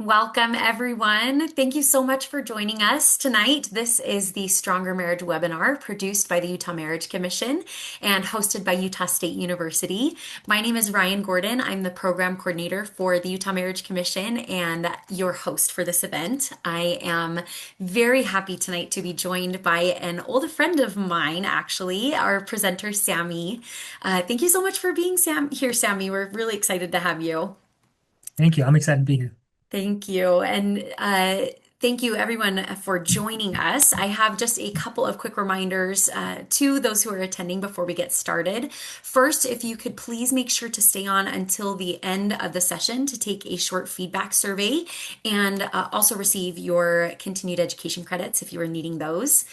Welcome, everyone. Thank you so much for joining us tonight. This is the Stronger Marriage webinar produced by the Utah Marriage Commission and hosted by Utah State University. My name is Ryan Gordon. I'm the program coordinator for the Utah Marriage Commission and your host for this event. I am very happy tonight to be joined by an old friend of mine, actually, our presenter, Sami. Thank you so much for being here, Sami. We're really excited to have you. Thank you. I'm excited to be here. Thank you. And thank you, everyone, for joining us. I have just a couple of quick reminders to those who are attending before we get started. First, if you could please make sure to stay on until the end of the session to take a short feedback survey and also receive your continued education credits if you are needing those.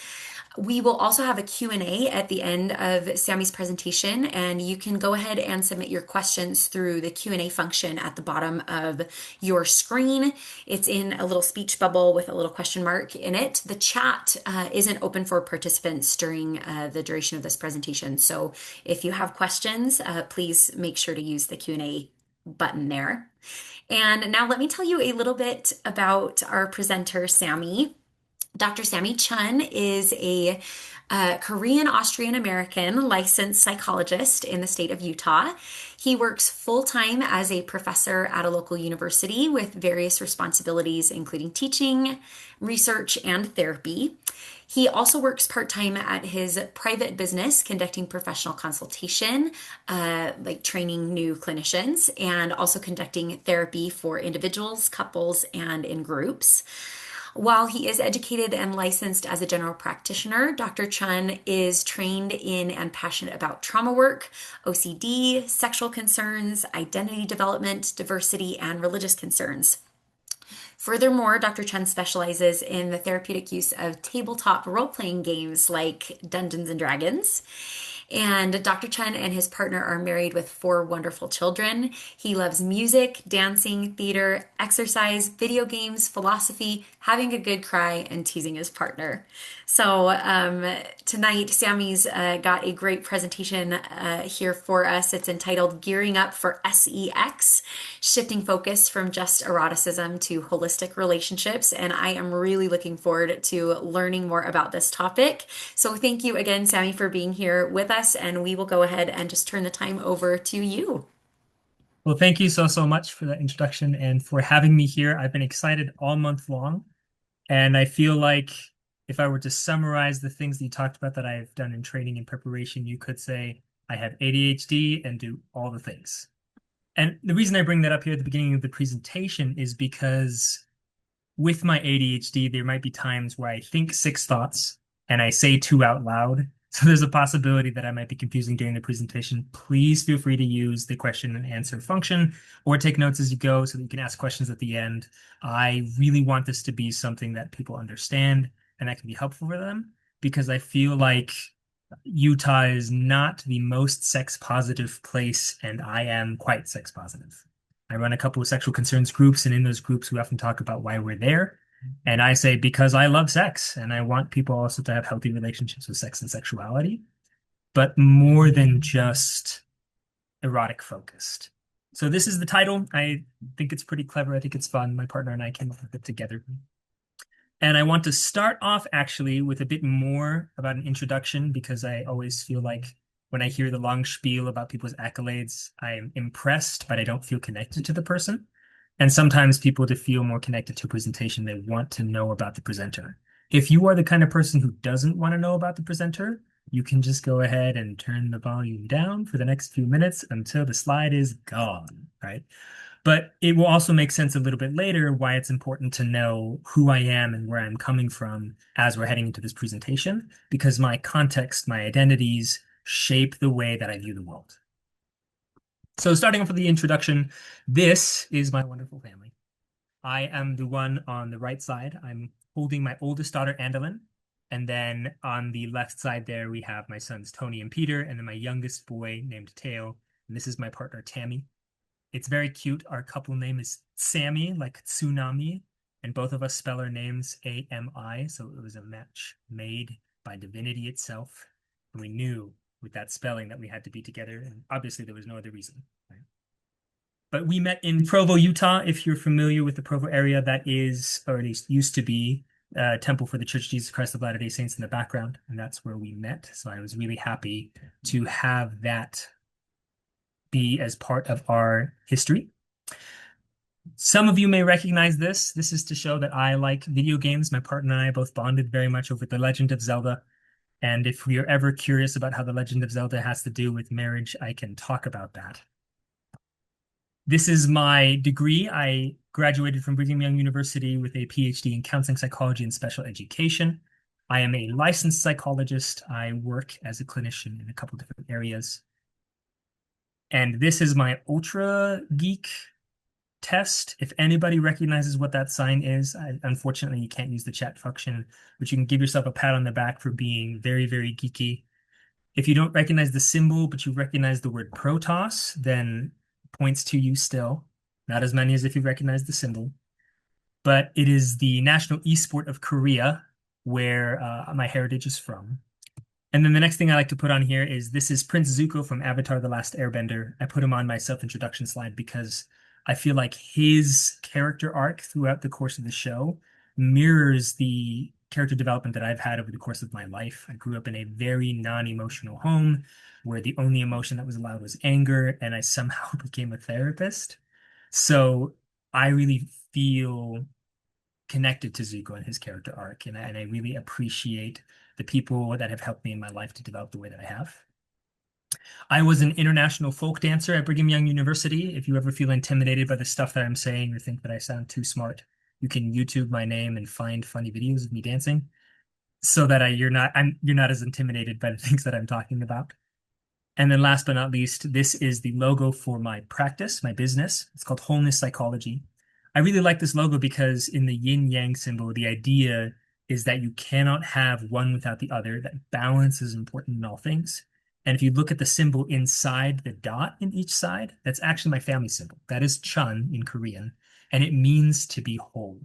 We will also have a Q&A at the end of Sami's presentation, and you can go ahead and submit your questions through the Q&A function at the bottom of your screen. It's in a little speech bubble with a little question mark in it. The chat isn't open for participants during the duration of this presentation. So if you have questions, please make sure to use the Q&A button there. And now let me tell you a little bit about our presenter, Sami. Dr. Sami Chun is a Korean Austrian American licensed psychologist in the state of Utah. He works full time as a professor at a local university with various responsibilities, including teaching, research, and therapy. He also works part time at his private business, conducting professional consultation, like training new clinicians, and also conducting therapy for individuals, couples, and in groups. While he is educated and licensed as a general practitioner, Dr. Chun is trained in and passionate about trauma work, OCD, sexual concerns, identity development, diversity, and religious concerns. Furthermore, Dr. Chun specializes in the therapeutic use of tabletop role playing games like Dungeons and Dragons. And Dr. Chun and his partner are married with four wonderful children. He loves music, dancing, theater, exercise, video games, philosophy, having a good cry, and teasing his partner. So tonight, Sami's got a great presentation here for us. It's entitled Gearing Up for S.E.X, Shifting Focus from Just Eroticism to Holistic Relationships. And I am really looking forward to learning more about this topic. So thank you again, Sami, for being here with us. And we will go ahead and just turn the time over to you. Well, thank you so much for that introduction and for having me here. I've been excited all month long, and I feel like if I were to summarize the things that you talked about that I've done in training and preparation, you could say I have ADHD and do all the things. And the reason I bring that up here at the beginning of the presentation is because with my ADHD, there might be times where I think six thoughts and I say two out loud. So there's a possibility that I might be confusing during the presentation. Please feel free to use the question and answer function or take notes as you go so that you can ask questions at the end. I really want this to be something that people understand and that can be helpful for them because I feel like Utah is not the most sex positive place, and I am quite sex positive. I run a couple of sexual concerns groups, and in those groups, we often talk about why we're there. And I say, because I love sex, and I want people also to have healthy relationships with sex and sexuality, but more than just erotic focused. So this is the title. I think it's pretty clever. I think it's fun. My partner and I came up with it together. And I want to start off actually with a bit more about an introduction because I always feel like when I hear the long spiel about people's accolades, I'm impressed, but I don't feel connected to the person. And sometimes people, to feel more connected to a presentation, they want to know about the presenter. If you are the kind of person who doesn't want to know about the presenter, you can just go ahead and turn the volume down for the next few minutes until the slide is gone, right? But it will also make sense a little bit later why it's important to know who I am and where I'm coming from as we're heading into this presentation, because my context, my identities shape the way that I view the world. So starting off with the introduction, this is my wonderful family. I am the one on the right side. I'm holding my oldest daughter, Andalyn. And then on the left side there, we have my sons, Tony and Peter, and then my youngest boy named Teo. And this is my partner, Tammy. It's very cute. Our couple name is Sami, like tsunami, and both of us spell our names A-M-I, so it was a match made by divinity itself. And we knew with that spelling that we had to be together, and obviously there was no other reason, right? But we met in Provo, Utah. If you're familiar with the Provo area, that is, or at least used to be, a temple for the Church of Jesus Christ of Latter-day Saints in the background, and that's where we met. So I was really happy to have that be as part of our history. Some of you may recognize this. This is to show that I like video games. My partner and I both bonded very much over The Legend of Zelda. And if we are ever curious about how The Legend of Zelda has to do with marriage, I can talk about that. This is my degree. I graduated from Brigham Young University with a PhD in counseling psychology and special education. I am a licensed psychologist. I work as a clinician in a couple different areas. And this is my Ultra Geek test. If anybody recognizes what that sign is, unfortunately, you can't use the chat function, but you can give yourself a pat on the back for being very, very geeky. If you don't recognize the symbol, but you recognize the word Protoss, then points to you still. Not as many as if you recognize the symbol. But it is the national esport of Korea, where my heritage is from. And then the next thing I like to put on here is this is Prince Zuko from Avatar: The Last Airbender. I put him on my self-introduction slide because I feel like his character arc throughout the course of the show mirrors the character development that I've had over the course of my life. I grew up in a very non-emotional home where the only emotion that was allowed was anger, and I somehow became a therapist. So I really feel connected to Zuko and his character arc, and I really appreciate the people that have helped me in my life to develop the way that I have. I was an international folk dancer at Brigham Young University. If you ever feel intimidated by the stuff that I'm saying or think that I sound too smart, you can YouTube my name and find funny videos of me dancing so that you're not as intimidated by the things that I'm talking about. And then last but not least, this is the logo for my practice, my business. It's called Wholeness Psychology. I really like this logo because in the yin yang symbol, the idea is that you cannot have one without the other, that balance is important in all things. And if you look at the symbol inside the dot in each side, that's actually my family symbol. That is Chun in Korean, and it means to be whole.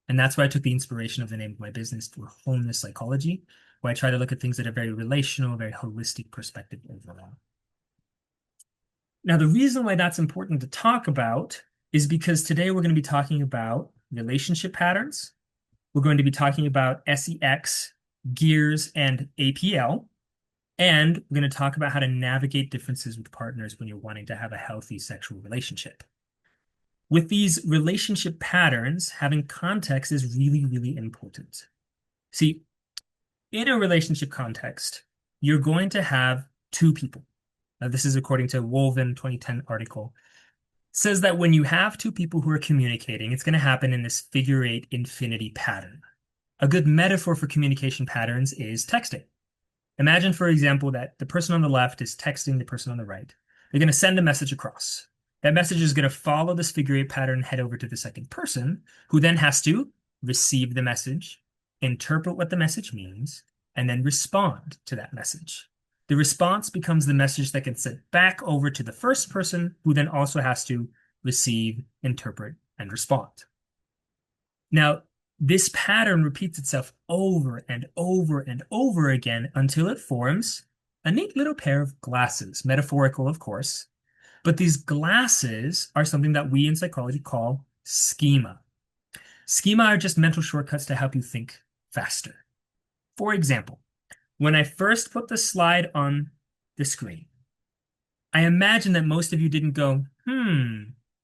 And that's where I took the inspiration of the name of my business for Wholeness Psychology, where I try to look at things at a very relational, very holistic perspective overall. Now, the reason why that's important to talk about is because today we're going to be talking about relationship patterns. We're going to be talking about S.E.X, gears, and APL. And we're going to talk about how to navigate differences with partners when you're wanting to have a healthy sexual relationship. With these relationship patterns, having context is really, really important. See, in a relationship context, you're going to have two people. Now, this is according to Woven 2010 article. It says that when you have two people who are communicating, it's going to happen in this figure eight infinity pattern. A good metaphor for communication patterns is texting. Imagine, for example, that the person on the left is texting the person on the right. They're going to send a message across. That message is going to follow this figure eight pattern and head over to the second person, who then has to receive the message, interpret what the message means, and then respond to that message. The response becomes the message that gets sent back over to the first person, who then also has to receive, interpret, and respond. Now, this pattern repeats itself over and over and over again until it forms a neat little pair of glasses, metaphorical, of course. But these glasses are something that we in psychology call schema. Schema are just mental shortcuts to help you think faster. For example, when I first put the slide on the screen, I imagine that most of you didn't go,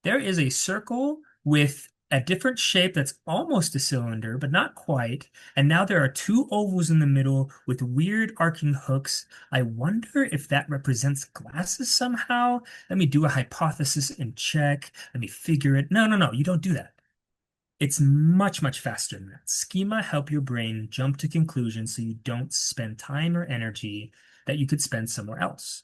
there is a circle with a different shape that's almost a cylinder, but not quite. And now there are two ovals in the middle with weird arcing hooks. I wonder if that represents glasses somehow. Let me do a hypothesis and check. Let me figure it. No, you don't do that. It's much, much faster than that. Schema help your brain jump to conclusions so you don't spend time or energy that you could spend somewhere else.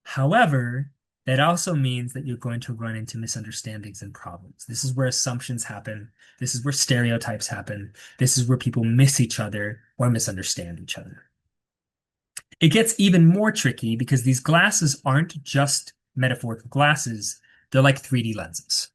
However, that also means that you're going to run into misunderstandings and problems. This is where assumptions happen. This is where stereotypes happen. This is where people miss each other or misunderstand each other. It gets even more tricky because these glasses aren't just metaphorical glasses. They're like 3D lenses.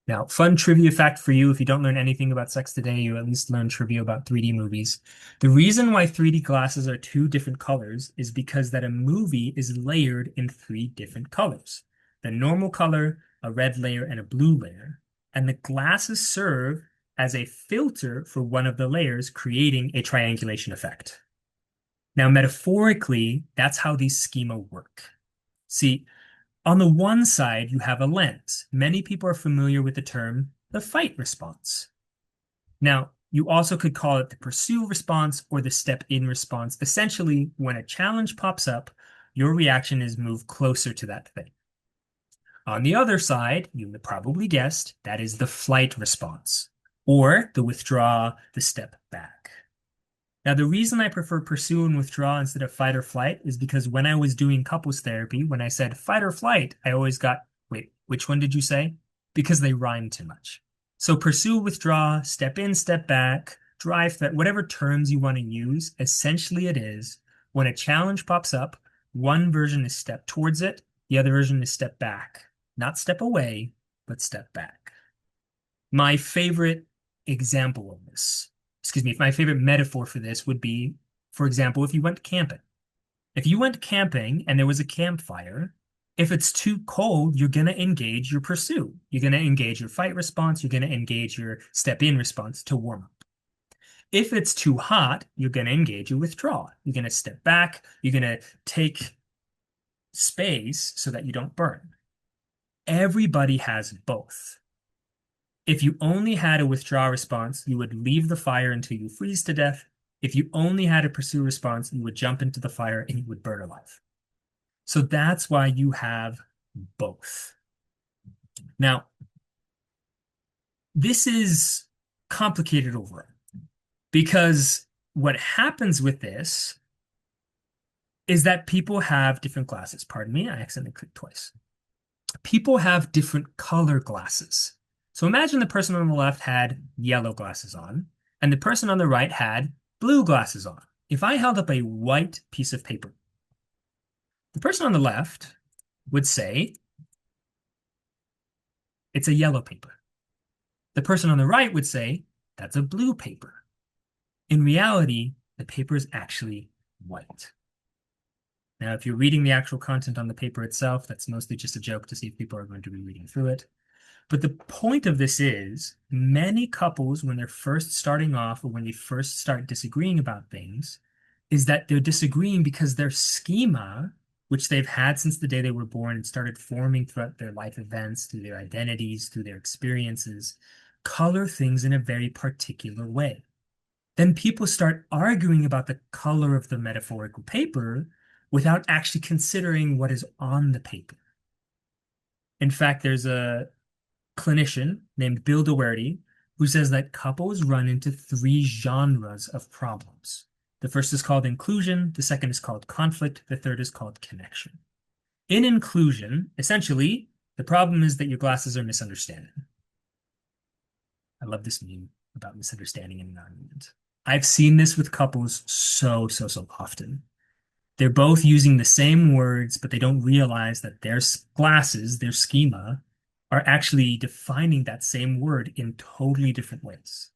Now, fun trivia fact for you, if you don't learn anything about sex today, you at least learn trivia about 3D movies. The reason why 3D glasses are two different colors is because that a movie is layered in three different colors. The normal color, a red layer, and a blue layer. And the glasses serve as a filter for one of the layers, creating a triangulation effect. Now, metaphorically, that's how these schema work. See, on the one side, you have a lens. Many people are familiar with the term the fight response. Now, you also could call it the pursue response or the step in response. Essentially, when a challenge pops up, your reaction is move closer to that thing. On the other side, you probably guessed, that is the flight response, or the withdraw, the step back. Now, the reason I prefer pursue and withdraw instead of fight or flight is because when I was doing couples therapy, when I said fight or flight, I always got, wait, which one did you say? Because they rhyme too much. So pursue, withdraw, step in, step back, drive, whatever terms you want to use, essentially it is when a challenge pops up, one version is step towards it, the other version is step back. Not step away, but step back. My favorite example of this, excuse me, my favorite metaphor for this would be, for example, if you went camping. If you went camping and there was a campfire, if it's too cold, you're going to engage your pursue. You're going to engage your fight response. You're going to engage your step in response to warm up. If it's too hot, you're going to engage your withdrawal. You're going to step back. You're going to take space so that you don't burn. Everybody has both. If you only had a withdraw response, you would leave the fire until you freeze to death. If you only had a pursue response, you would jump into the fire and you would burn alive. So that's why you have both. Now, this is complicated overall because what happens with this is that people have different glasses. Pardon me, I accidentally clicked twice. People have different color glasses. So imagine the person on the left had yellow glasses on, and the person on the right had blue glasses on. If I held up a white piece of paper, the person on the left would say, it's a yellow paper. The person on the right would say, that's a blue paper. In reality, the paper is actually white. Now, if you're reading the actual content on the paper itself, that's mostly just a joke to see if people are going to be reading through it. But the point of this is many couples, when they're first starting off or when they first start disagreeing about things, is that they're disagreeing because their schema, which they've had since the day they were born and started forming throughout their life events, through their identities, through their experiences, color things in a very particular way. Then people start arguing about the color of the metaphorical paper without actually considering what is on the paper. In fact, there's a clinician named Bill Doherty who says that couples run into three genres of problems. The first is called inclusion, the second is called conflict, the third is called connection. In inclusion, essentially, the problem is that your glasses are misunderstanding. I love this meme about misunderstanding in an argument. I've seen this with couples so often. They're both using the same words, but they don't realize that their glasses, their schema, are actually defining that same word in totally different ways.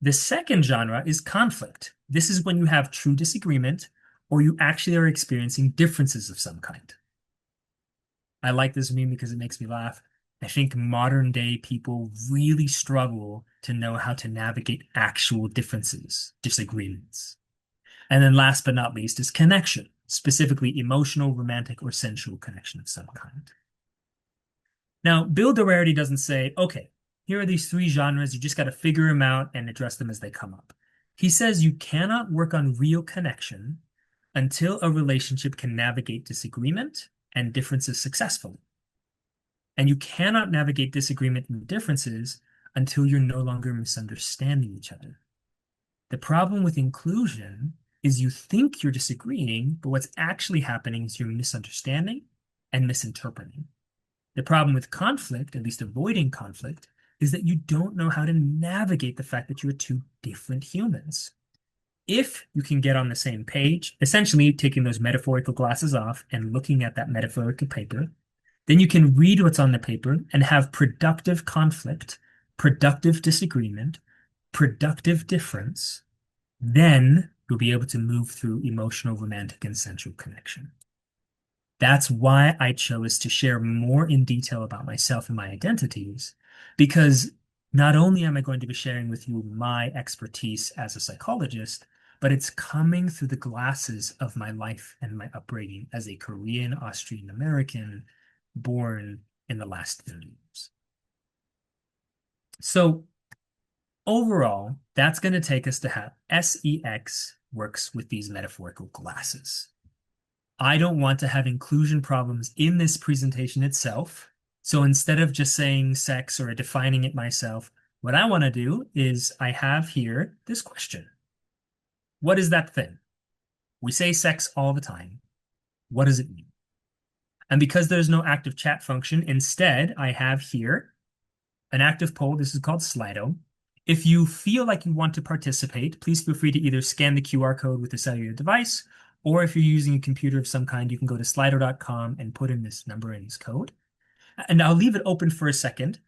The second genre is conflict. This is when you have true disagreement or you actually are experiencing differences of some kind. I like this meme because it makes me laugh. I think modern day people really struggle to know how to navigate actual differences, disagreements. And then last but not least is connection, specifically emotional, romantic, or sensual connection of some kind. Now, Bill Doherty doesn't say, okay, here are these three genres, you just got to figure them out and address them as they come up. He says you cannot work on real connection until a relationship can navigate disagreement and differences successfully. And you cannot navigate disagreement and differences until you're no longer misunderstanding each other. The problem with inclusion is you think you're disagreeing, but what's actually happening is you're misunderstanding and misinterpreting. The problem with conflict, at least avoiding conflict, is that you don't know how to navigate the fact that you're two different humans. If you can get on the same page, essentially taking those metaphorical glasses off and looking at that metaphorical paper, then you can read what's on the paper and have productive conflict, productive disagreement, productive difference. Then you'll be able to move through emotional, romantic, and sensual connection. That's why I chose to share more in detail about myself and my identities, because not only am I going to be sharing with you my expertise as a psychologist, but it's coming through the glasses of my life and my upbringing as a Korean Austrian American born in the last 30 years. So overall, that's going to take us to how S.E.X works with these metaphorical glasses. I don't want to have inclusion problems in this presentation itself. So instead of just saying sex or defining it myself, what I want to do is I have here this question. What is that thing? We say sex all the time. What does it mean? And because there's no active chat function, instead I have here an active poll. This is called Slido. If you feel like you want to participate, please feel free to either scan the QR code with a cellular device, or if you're using a computer of some kind, you can go to slido.com and put in this number and this code. And I'll leave it open for a second.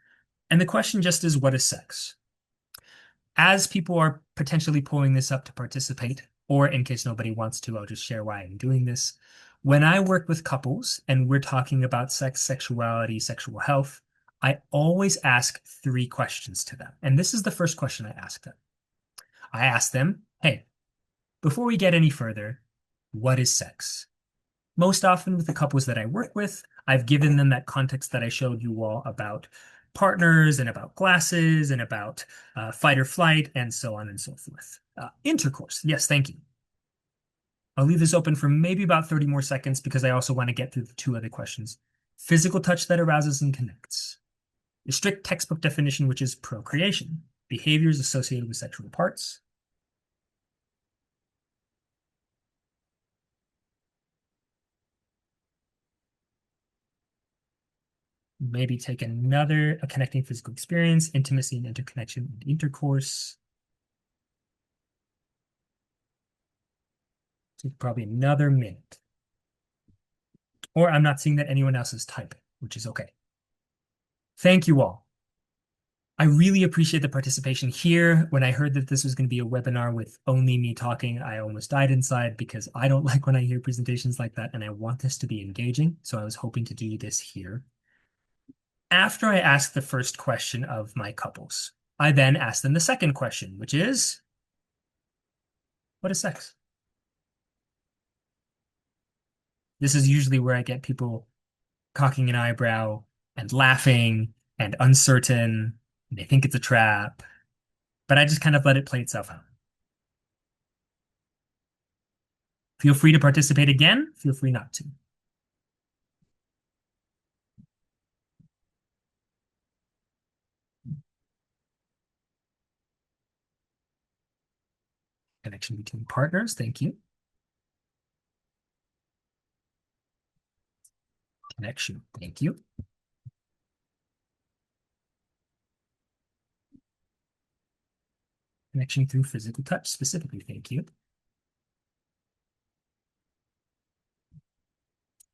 And the question just is, what is sex? As people are potentially pulling this up to participate, or in case nobody wants to, I'll just share why I'm doing this. When I work with couples and we're talking about sex, sexuality, sexual health, I always ask three questions to them. And this is the first question I ask them. I ask them, hey, before we get any further, what is sex? Most often with the couples that I work with, I've given them that context that I showed you all about partners and about glasses and about fight or flight and so on and so forth. Intercourse. Yes, thank you. I'll leave this open for maybe about 30 more seconds because I also want to get through the two other questions. Physical touch that arouses and connects. The strict textbook definition, which is procreation. Behaviors associated with sexual parts. Maybe take a connecting physical experience, intimacy and interconnection and intercourse. Take probably another minute. Or I'm not seeing that anyone else is typing, which is okay. Thank you all. I really appreciate the participation here. When I heard that this was going to be a webinar with only me talking, I almost died inside because I don't like when I hear presentations like that, and I want this to be engaging. So I was hoping to do this here. After I ask the first question of my couples, I then ask them the second question, which is, what is sex? This is usually where I get people cocking an eyebrow and laughing and uncertain. And they think it's a trap, but I just kind of let it play itself out. Feel free to participate again. Feel free not to. Connection between partners. Thank you. Connection. Thank you. Connection through physical touch specifically. Thank you.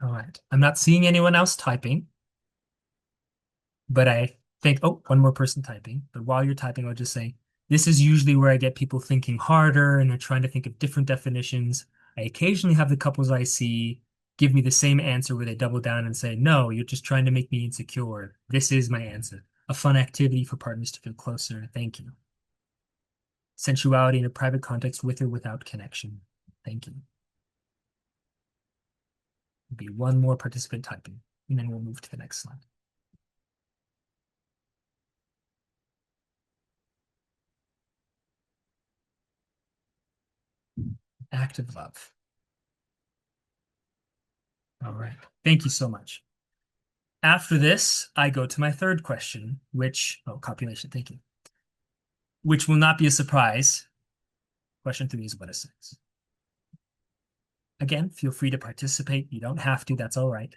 All right. I'm not seeing anyone else typing, but I think, oh, one more person typing. But while you're typing, I'll just say, this is usually where I get people thinking harder and they're trying to think of different definitions. I occasionally have the couples I see give me the same answer where they double down and say, no, you're just trying to make me insecure. This is my answer. A fun activity for partners to feel closer. Thank you. Sensuality in a private context with or without connection. Thank you. Be one more participant typing, and then we'll move to the next slide. Active love. All right. Thank you so much. After this, I go to my third question, which, oh, copulation, thank you, which will not be a surprise. Question 3 is what is sex? Again, feel free to participate. You don't have to, that's all right.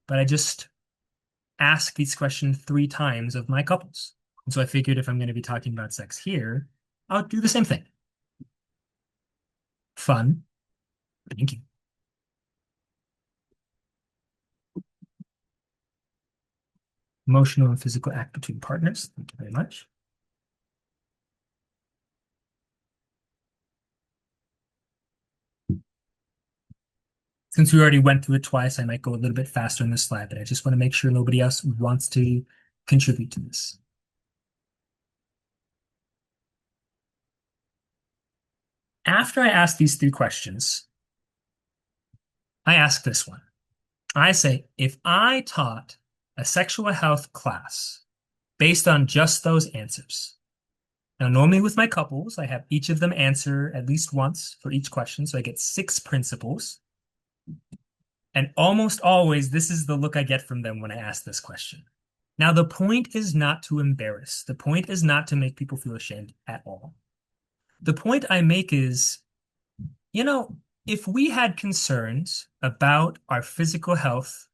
But I just ask these questions 3 times of my couples. And so I figured if I'm going to be talking about sex here, I'll do the same thing. Fun. Thank you. Emotional and physical act between partners. Thank you very much. Since we already went through it twice, I might go a little bit faster in this slide, but I just want to make sure nobody else wants to contribute to this. After I ask these three questions, I ask this one. I say, if I taught a sexual health class based on just those answers, now normally with my couples, I have each of them answer at least once for each question, so I get 6 principles. And almost always, this is the look I get from them when I ask this question. Now, the point is not to embarrass. The point is not to make people feel ashamed at all. The point I make is, you know, if we had concerns about our physical health,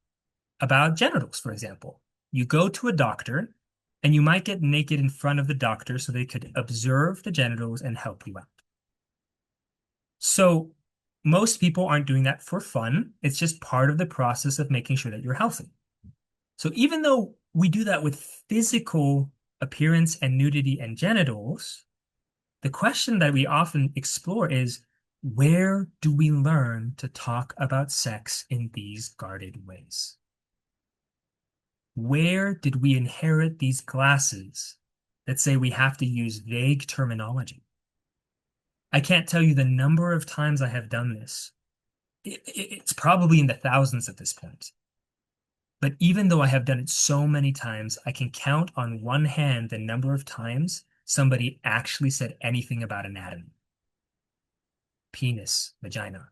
about genitals, for example, you go to a doctor and you might get naked in front of the doctor so they could observe the genitals and help you out. So most people aren't doing that for fun. It's just part of the process of making sure that you're healthy. So even though we do that with physical appearance and nudity and genitals, the question that we often explore is, where do we learn to talk about sex in these guarded ways? Where did we inherit these glasses that say we have to use vague terminology? I can't tell you the number of times I have done this. It's probably in the thousands at this point. But even though I have done it so many times, I can count on one hand the number of times somebody actually said anything about anatomy. Penis, vagina.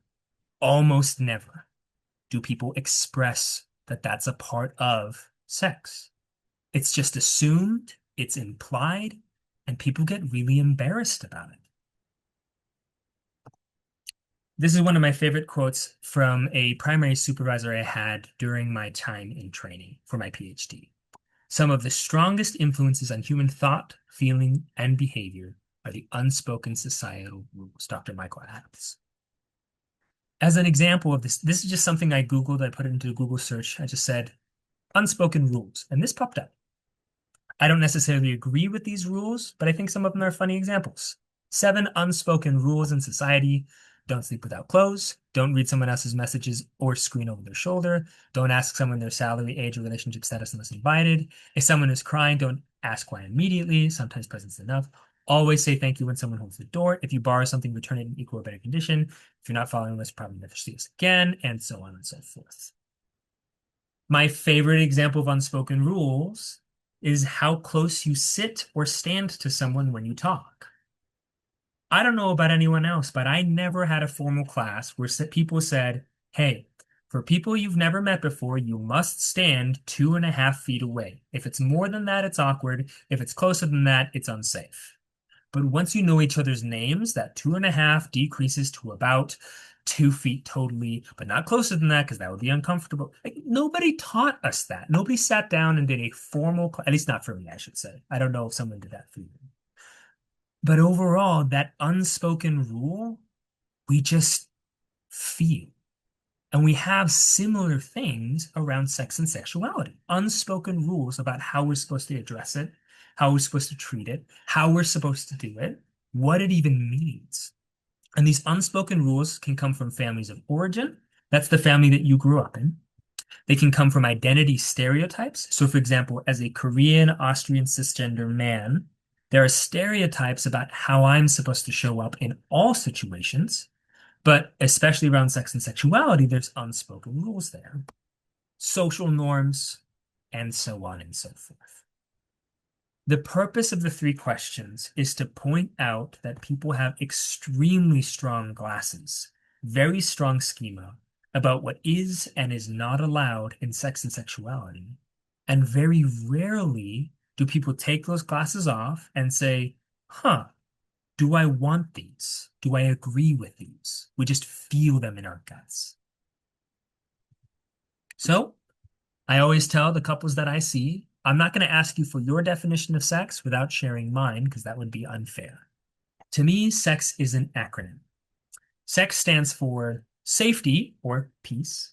Almost never do people express that that's a part of sex. It's just assumed, it's implied, and people get really embarrassed about it. This is one of my favorite quotes from a primary supervisor I had during my time in training for my PhD. Some of the strongest influences on human thought, feeling, and behavior are the unspoken societal rules, Dr. Michael Adams. As an example of this, this is just something I Googled. I put it into a Google search. I just said unspoken rules, and this popped up. I don't necessarily agree with these rules, but I think some of them are funny examples. 7 unspoken rules in society. Don't sleep without clothes. Don't read someone else's messages or screen over their shoulder. Don't ask someone their salary, age, or relationship status unless invited. If someone is crying, don't ask why immediately. Sometimes presence is enough. Always say thank you when someone holds the door. If you borrow something, return it in equal or better condition. If you're not following this, probably never see us again, and so on and so forth. My favorite example of unspoken rules is how close you sit or stand to someone when you talk. I don't know about anyone else, but I never had a formal class where people said, hey, for people you've never met before, you must stand 2.5 feet away. If it's more than that, it's awkward. If it's closer than that, it's unsafe. But once you know each other's names, that 2.5 decreases to about 2 feet totally, but not closer than that because that would be uncomfortable. Like, nobody taught us that. Nobody sat down and did a formal, at least not for me, I should say. I don't know if someone did that for you. But overall, that unspoken rule, we just feel. And we have similar things around sex and sexuality. Unspoken rules about how we're supposed to address it, how we're supposed to treat it, how we're supposed to do it, what it even means. And these unspoken rules can come from families of origin. That's the family that you grew up in. They can come from identity stereotypes. So, for example, as a Korean, Austrian cisgender man, there are stereotypes about how I'm supposed to show up in all situations, but especially around sex and sexuality, there's unspoken rules there, social norms, and so on and so forth. The purpose of the 3 questions is to point out that people have extremely strong glasses, very strong schema about what is and is not allowed in sex and sexuality. And very rarely do people take those glasses off and say, huh, do I want these? Do I agree with these? We just feel them in our guts. So I always tell the couples that I see, I'm not going to ask you for your definition of sex without sharing mine, because that would be unfair. To me, sex is an acronym. Sex stands for safety or peace,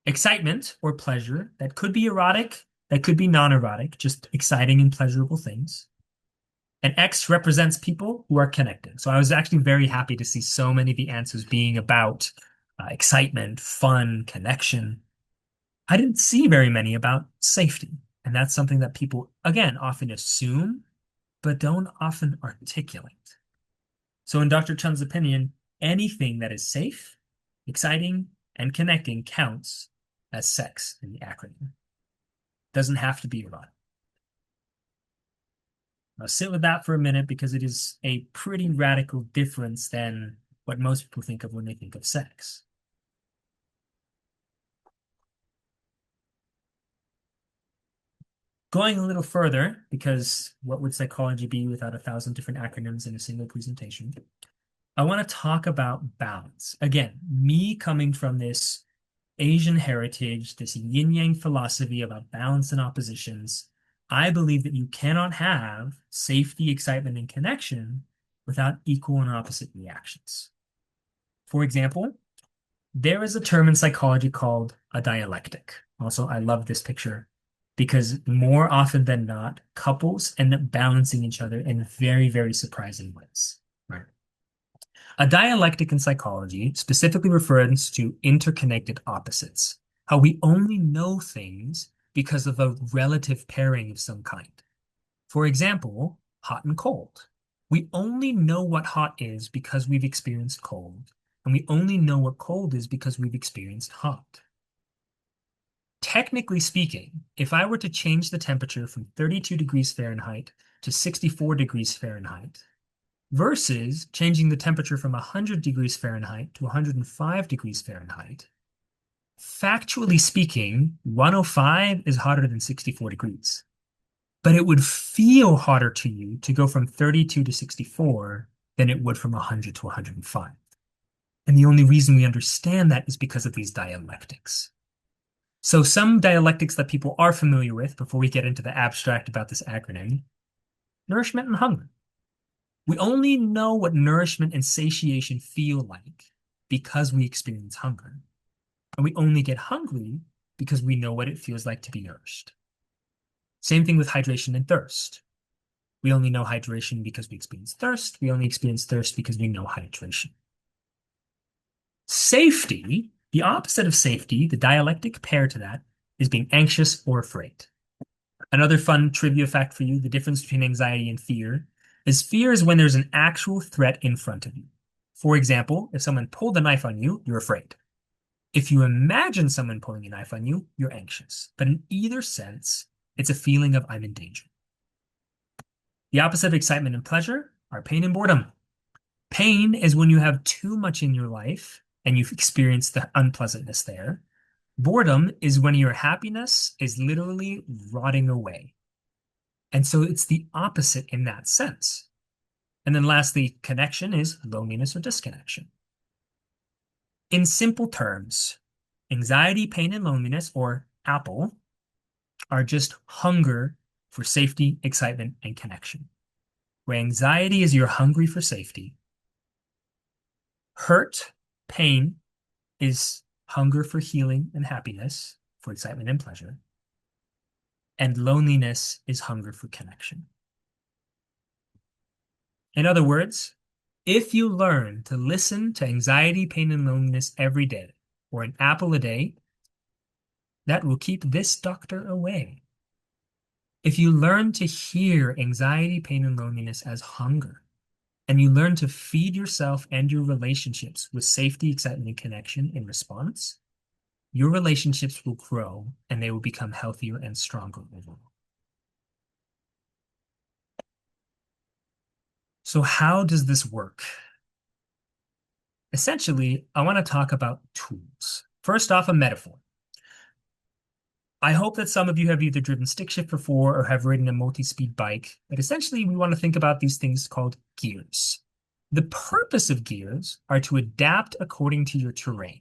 excitement or pleasure, that could be erotic, that could be non-erotic, just exciting and pleasurable things. And X represents people who are connected. So I was actually very happy to see so many of the answers being about excitement, fun, connection. I didn't see very many about safety. And that's something that people, again, often assume, but don't often articulate. So, in Dr. Chun's opinion, anything that is safe, exciting, and connecting counts as sex in the acronym. Doesn't have to be erotic. Now, sit with that for a minute because it is a pretty radical difference than what most people think of when they think of sex. Going a little further, because what would psychology be without 1,000 different acronyms in a single presentation? I want to talk about balance. Again, me coming from this Asian heritage, this yin yang philosophy about balance and oppositions, I believe that you cannot have safety, excitement, and connection without equal and opposite reactions. For example, there is a term in psychology called a dialectic. Also, I love this picture because more often than not, couples end up balancing each other in very, very surprising ways. Right? A dialectic in psychology specifically refers to interconnected opposites, how we only know things because of a relative pairing of some kind. For example, hot and cold. We only know what hot is because we've experienced cold, and we only know what cold is because we've experienced hot. Technically speaking, if I were to change the temperature from 32 degrees Fahrenheit to 64 degrees Fahrenheit, versus changing the temperature from 100 degrees Fahrenheit to 105 degrees Fahrenheit, factually speaking, 105 is hotter than 64 degrees. But it would feel hotter to you to go from 32 to 64 than it would from 100 to 105. And the only reason we understand that is because of these dialectics. So some dialectics that people are familiar with before we get into the abstract about this acronym, nourishment and hunger. We only know what nourishment and satiation feel like because we experience hunger. And we only get hungry because we know what it feels like to be nourished. Same thing with hydration and thirst. We only know hydration because we experience thirst. We only experience thirst because we know hydration. Safety, the opposite of safety, the dialectic pair to that, is being anxious or afraid. Another fun trivia fact for you, the difference between anxiety and fear is when there's an actual threat in front of you. For example, if someone pulled a knife on you, you're afraid. If you imagine someone pulling a knife on you, you're anxious. But in either sense, it's a feeling of I'm in danger. The opposite of excitement and pleasure are pain and boredom. Pain is when you have too much in your life and you've experienced the unpleasantness there. Boredom is when your happiness is literally rotting away. And so it's the opposite in that sense. And then lastly, connection is loneliness or disconnection. In simple terms, anxiety, pain, and loneliness, or APPLE, are just hunger for safety, excitement, and connection. Where anxiety is you're hungry for safety, hurt, pain is hunger for healing and happiness, for excitement and pleasure, and loneliness is hunger for connection. In other words, if you learn to listen to anxiety, pain, and loneliness every day, or an apple a day, that will keep this doctor away. If you learn to hear anxiety, pain, and loneliness as hunger, and you learn to feed yourself and your relationships with safety, excitement, and connection in response, your relationships will grow and they will become healthier and stronger overall. So how does this work? Essentially, I want to talk about tools. First off, a metaphor. I hope that some of you have either driven stick shift before or have ridden a multi-speed bike, but essentially we want to think about these things called gears. The purpose of gears are to adapt according to your terrain.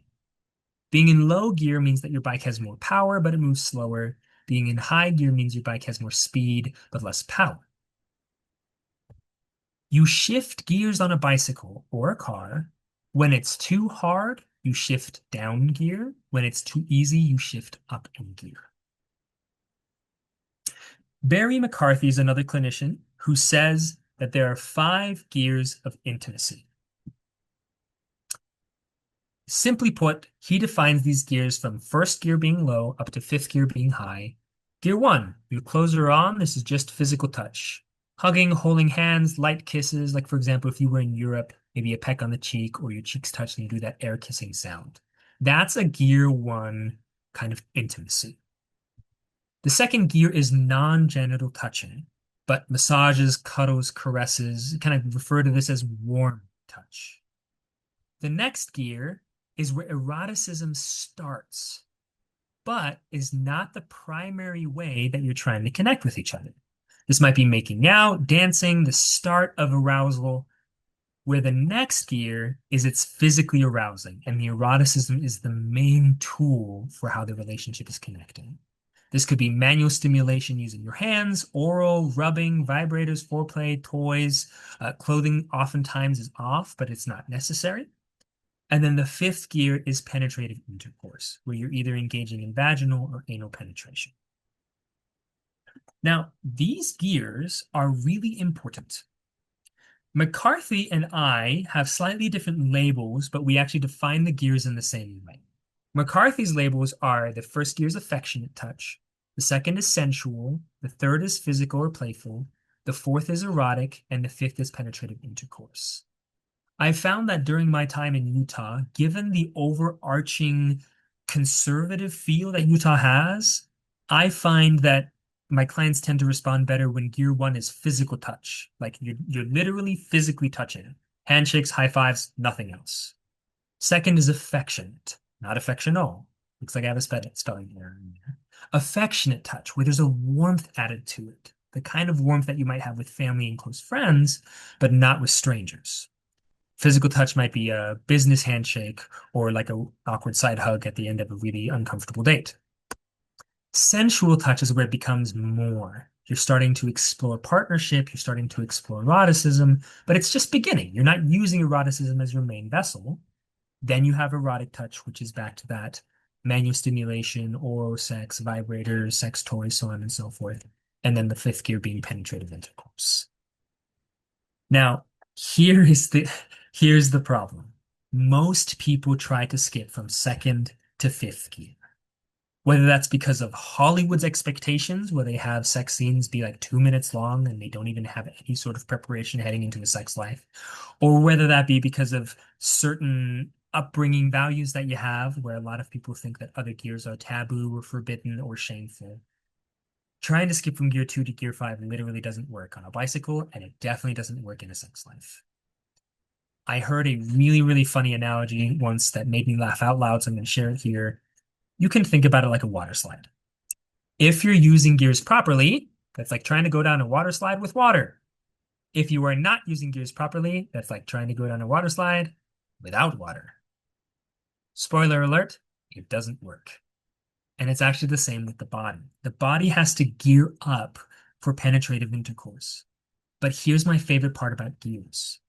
Being in low gear means that your bike has more power, but it moves slower. Being in high gear means your bike has more speed, but less power. You shift gears on a bicycle or a car. When it's too hard, you shift down gear. When it's too easy, you shift up in gear. Barry McCarthy is another clinician who says that there are 5 gears of intimacy. Simply put, he defines these gears from first gear being low up to fifth gear being high. Gear one, your clothes are on. This is just physical touch. Hugging, holding hands, light kisses. Like, for example, if you were in Europe, maybe a peck on the cheek or your cheeks touch and you do that air kissing sound. That's a gear one kind of intimacy. The second gear is non-genital touching, but massages, cuddles, caresses, kind of refer to this as warm touch. The next gear is where eroticism starts, but is not the primary way that you're trying to connect with each other. This might be making out, dancing, the start of arousal, where the next gear is it's physically arousing, and the eroticism is the main tool for how the relationship is connecting. This could be manual stimulation using your hands, oral, rubbing, vibrators, foreplay, toys. Clothing oftentimes is off, but it's not necessary. And then the fifth gear is penetrative intercourse, where you're either engaging in vaginal or anal penetration. Now, these gears are really important. McCarthy and I have slightly different labels, but we actually define the gears in the same way. McCarthy's labels are the first gear is affectionate touch, the second is sensual, the third is physical or playful, the fourth is erotic, and the fifth is penetrative intercourse. I found that during my time in Utah, given the overarching conservative feel that Utah has, I find that my clients tend to respond better when gear one is physical touch. Like you're literally physically touching. Handshakes, high fives, nothing else. Second is affectionate, not affectional. Looks like I have a spelling error in there. Affectionate touch, where there's a warmth added to it. The kind of warmth that you might have with family and close friends, but not with strangers. Physical touch might be a business handshake or like a awkward side hug at the end of a really uncomfortable date. Sensual touch is where it becomes more. You're starting to explore partnership, you're starting to explore eroticism, but it's just beginning. You're not using eroticism as your main vessel. Then you have erotic touch, which is back to that manual stimulation, oral sex, vibrators, sex toys, so on and so forth. And then the fifth gear being penetrative intercourse. Now, here's the problem. Most people try to skip from second to fifth gear. Whether that's because of Hollywood's expectations, where they have sex scenes be like 2 minutes long and they don't even have any sort of preparation heading into a sex life, or whether that be because of certain upbringing values that you have, where a lot of people think that other gears are taboo or forbidden or shameful. Trying to skip from gear two to gear five literally doesn't work on a bicycle, and it definitely doesn't work in a sex life. I heard a really, really funny analogy once that made me laugh out loud, so I'm going to share it here. You can think about it like a water slide. If you're using gears properly, that's like trying to go down a water slide with water. If you are not using gears properly, that's like trying to go down a water slide without water. Spoiler alert, it doesn't work. And it's actually the same with the body. The body has to gear up for penetrative intercourse. But here's my favorite part about gears.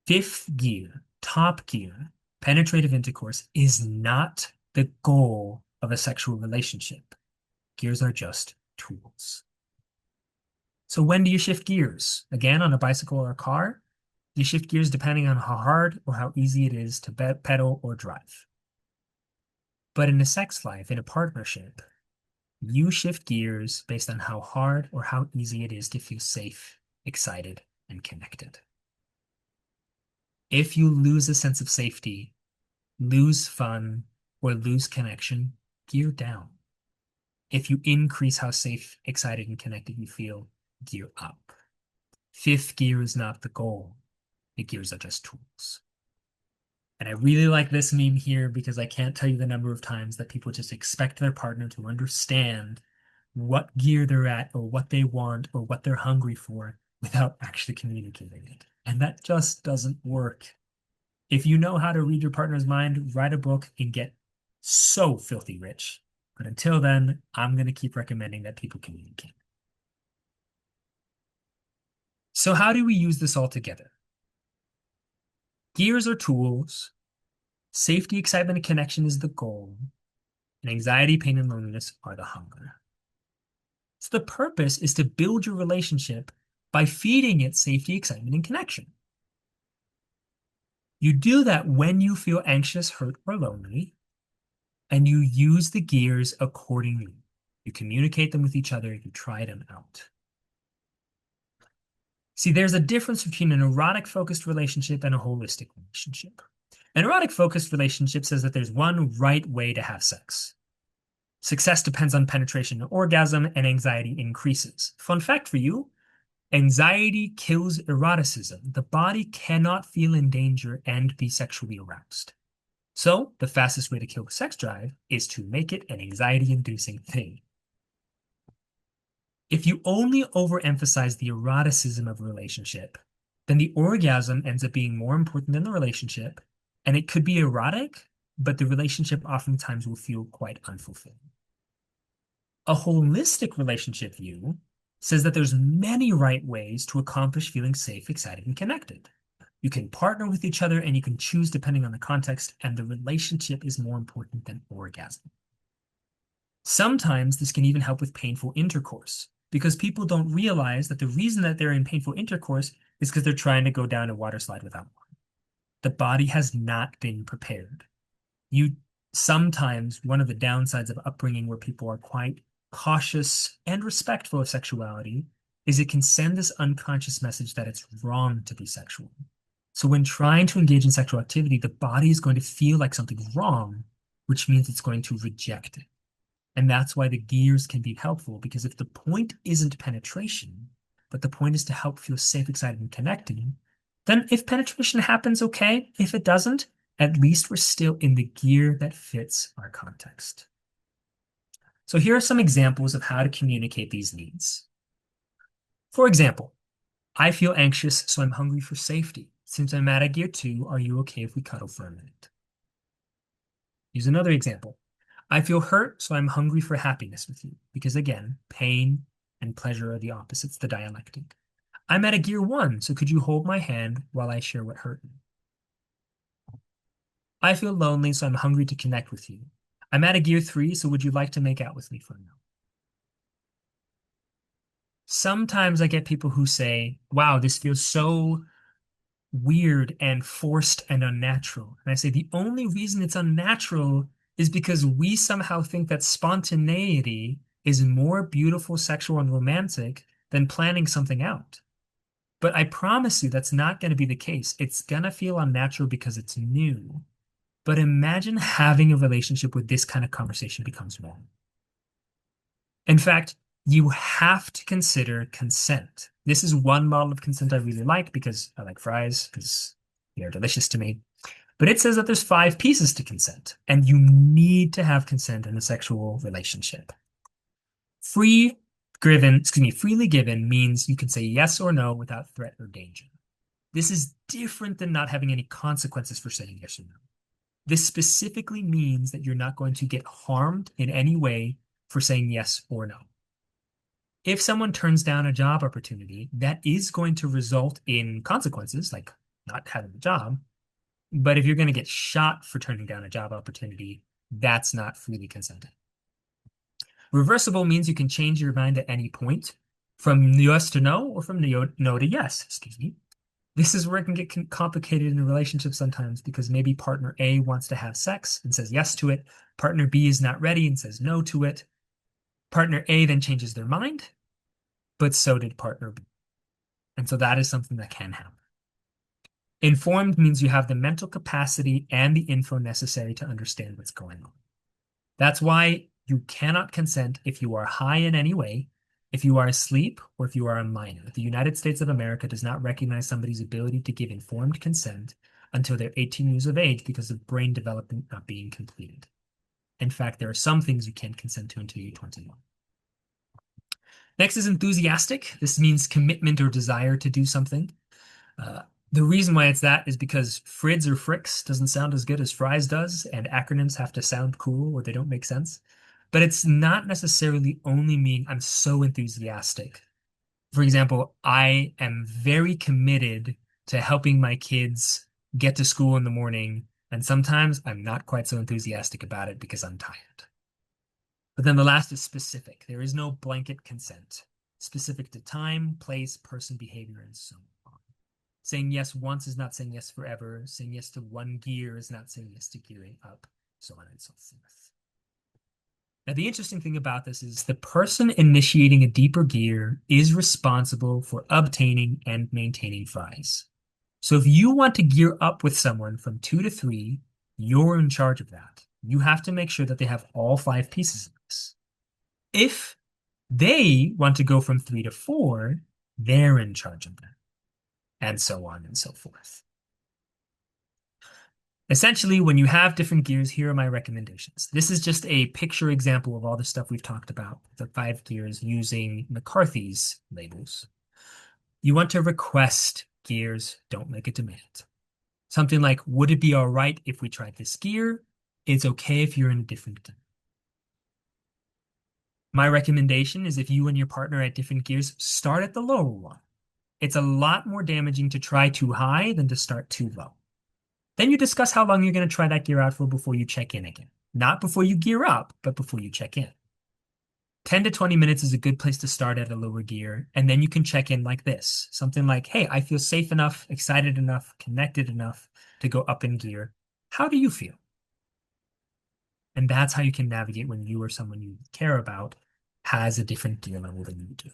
Fifth gear, top gear, penetrative intercourse is not the goal of a sexual relationship. Gears are just tools. So when do you shift gears? Again, on a bicycle or a car? You shift gears depending on how hard or how easy it is to pedal or drive. But in a sex life, in a partnership, you shift gears based on how hard or how easy it is to feel safe, excited, and connected. If you lose a sense of safety, lose fun, or lose connection, gear down. If you increase how safe, excited, and connected you feel, gear up. Fifth gear is not the goal. The gears are just tools. And I really like this meme here because I can't tell you the number of times that people just expect their partner to understand what gear they're at or what they want or what they're hungry for without actually communicating it. And that just doesn't work. If you know how to read your partner's mind, write a book and get so filthy rich. But until then, I'm going to keep recommending that people communicate. So how do we use this all together? Gears are tools. Safety, excitement, and connection is the goal. And anxiety, pain, and loneliness are the hunger. So the purpose is to build your relationship by feeding it safety, excitement, and connection. You do that when you feel anxious, hurt, or lonely, and you use the gears accordingly. You communicate them with each other, you try them out. See, there's a difference between an erotic focused relationship and a holistic relationship. An erotic focused relationship says that there's one right way to have sex. Success depends on penetration and orgasm, and anxiety increases. Fun fact for you, anxiety kills eroticism. The body cannot feel in danger and be sexually aroused. So, the fastest way to kill the sex drive is to make it an anxiety inducing thing. If you only overemphasize the eroticism of a relationship, then the orgasm ends up being more important than the relationship, and it could be erotic, but the relationship oftentimes will feel quite unfulfilling. A holistic relationship view says that there's many right ways to accomplish feeling safe, excited, and connected. You can partner with each other and you can choose depending on the context, and the relationship is more important than orgasm. Sometimes this can even help with painful intercourse because people don't realize that the reason that they're in painful intercourse is because they're trying to go down a water slide without one. The body has not been prepared. You sometimes, one of the downsides of upbringing where people are quite cautious and respectful of sexuality is it can send this unconscious message that it's wrong to be sexual. So when trying to engage in sexual activity, the body is going to feel like something's wrong, which means it's going to reject it. And that's why the gears can be helpful, because if the point isn't penetration, but the point is to help feel safe, excited, and connected, then if penetration happens, okay. If it doesn't, at least we're still in the gear that fits our context. So here are some examples of how to communicate these needs. For example, I feel anxious, so I'm hungry for safety. Since I'm at a gear 2, are you okay if we cuddle for a minute? Use another example. I feel hurt, so I'm hungry for happiness with you. Because again, pain and pleasure are the opposites, the dialectic. I'm at a gear 1, so could you hold my hand while I share what hurt me? I feel lonely, so I'm hungry to connect with you. I'm at a gear 3, so would you like to make out with me for now? Sometimes I get people who say, wow, this feels so weird and forced and unnatural. And I say the only reason it's unnatural is because we somehow think that spontaneity is more beautiful, sexual, and romantic than planning something out. But I promise you that's not going to be the case. It's going to feel unnatural because it's new. But imagine having a relationship where this kind of conversation becomes normal. In fact, you have to consider consent. This is one model of consent I really like because I like fries, because they're delicious to me. But it says that there's 5 pieces to consent, and you need to have consent in a sexual relationship. Freely given means you can say yes or no without threat or danger. This is different than not having any consequences for saying yes or no. This specifically means that you're not going to get harmed in any way for saying yes or no. If someone turns down a job opportunity, that is going to result in consequences, like not having a job. But if you're going to get shot for turning down a job opportunity, that's not freely consenting. Reversible means you can change your mind at any point from yes to no or from no to yes, excuse me. This is where it can get complicated in a relationship sometimes because maybe partner A wants to have sex and says yes to it. Partner B is not ready and says no to it. Partner A then changes their mind, but so did partner B. And so that is something that can happen. Informed means you have the mental capacity and the info necessary to understand what's going on. That's why you cannot consent if you are high in any way, if you are asleep, or if you are a minor. The United States of America does not recognize somebody's ability to give informed consent until they're 18 years of age because of brain development not being completed. In fact, there are some things you can't consent to until you're 21. Next is enthusiastic. This means commitment or desire to do something. The reason why it's that is because Frids or Fricks doesn't sound as good as Fries does, and acronyms have to sound cool or they don't make sense. But it's not necessarily only mean I'm so enthusiastic. For example, I am very committed to helping my kids get to school in the morning, and sometimes I'm not quite so enthusiastic about it because I'm tired. But then the last is specific. There is no blanket consent, specific to time, place, person, behavior, and so on. Saying yes once is not saying yes forever. Saying yes to one gear is not saying yes to gearing up, so on and so forth. Now, the interesting thing about this is the person initiating a deeper gear is responsible for obtaining and maintaining fries. So if you want to gear up with someone from 2 to 3, you're in charge of that. You have to make sure that they have all 5 pieces of this. If they want to go from 3 to 4, they're in charge of that, and so on and so forth. Essentially, when you have different gears, here are my recommendations. This is just a picture example of all the stuff we've talked about, the 5 gears using McCarthy's labels. You want to request gears, don't make a demand. Something like, would it be all right if we tried this gear? It's okay if you're in a different. My recommendation is if you and your partner are at different gears, start at the lower one. It's a lot more damaging to try too high than to start too low. Then you discuss how long you're going to try that gear out for before you check in again. Not before you gear up, but before you check in. 10 to 20 minutes is a good place to start at a lower gear, and then you can check in like this. Something like, hey, I feel safe enough, excited enough, connected enough to go up in gear. How do you feel? And that's how you can navigate when you or someone you care about has a different gear level than you do.